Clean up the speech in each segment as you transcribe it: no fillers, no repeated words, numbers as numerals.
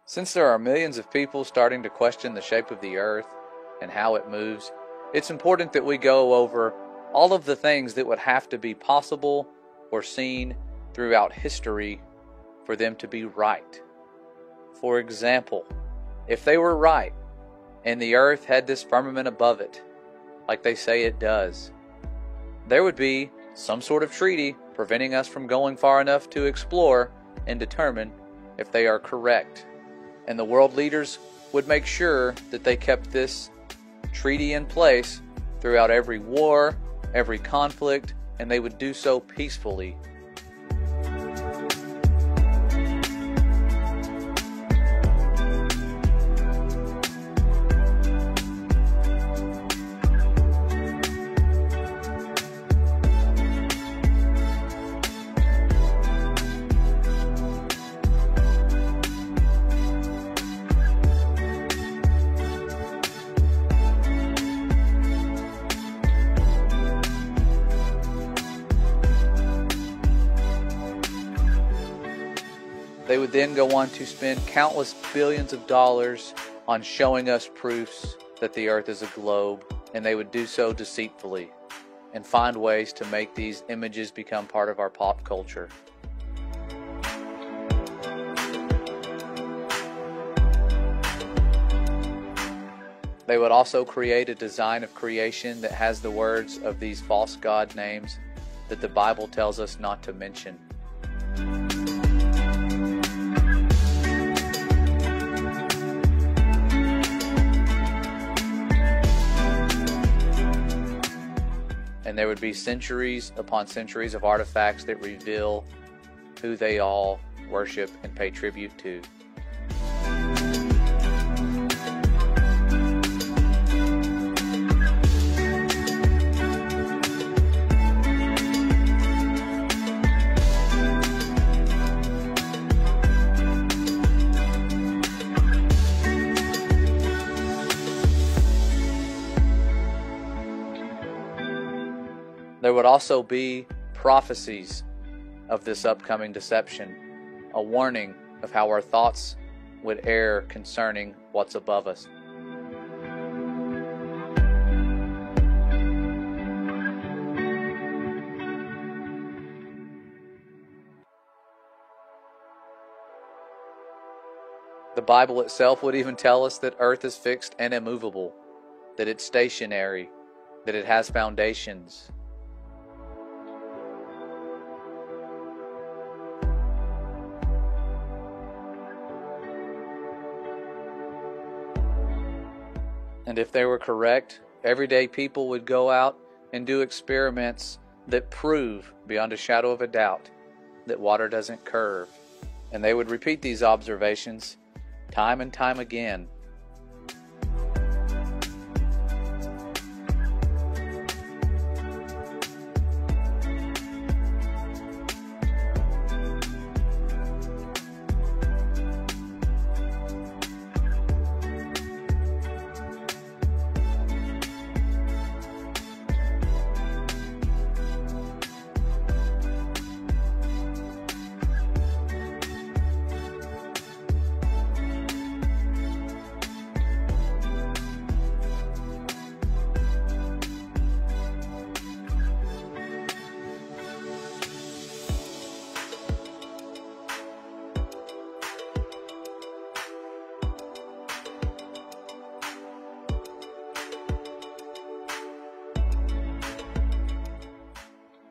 Since there are millions of people starting to question the shape of the earth and how it moves, it's important that we go over all of the things that would have to be possible or seen throughout history for them to be right. For example, if they were right and the earth had this firmament above it, like they say it does, there would be some sort of treaty preventing us from going far enough to explore and determine if they are correct. And the world leaders would make sure that they kept this treaty in place throughout every war, every conflict, and they would do so peacefully. They would then go on to spend countless billions of dollars on showing us proofs that the earth is a globe, and they would do so deceitfully and find ways to make these images become part of our pop culture. They would also create a design of creation that has the words of these false god names that the Bible tells us not to mention. And there would be centuries upon centuries of artifacts that reveal who they all worship and pay tribute to. There would also be prophecies of this upcoming deception, a warning of how our thoughts would err concerning what's above us. The Bible itself would even tell us that earth is fixed and immovable, that it's stationary, that it has foundations. And if they were correct, everyday people would go out and do experiments that prove, beyond a shadow of a doubt, that water doesn't curve. And they would repeat these observations time and time again.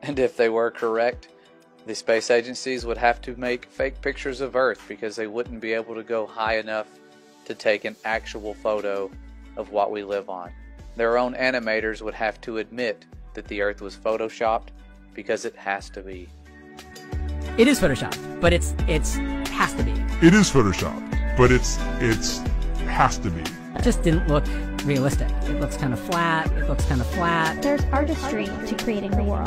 And if they were correct, the space agencies would have to make fake pictures of Earth because they wouldn't be able to go high enough to take an actual photo of what we live on. Their own animators would have to admit that the Earth was photoshopped because it has to be. It is photoshopped, but it's has to be. It is photoshopped, but it's has to be. It just didn't look realistic. It looks kind of flat. It looks kind of flat. There's artistry to creating the world.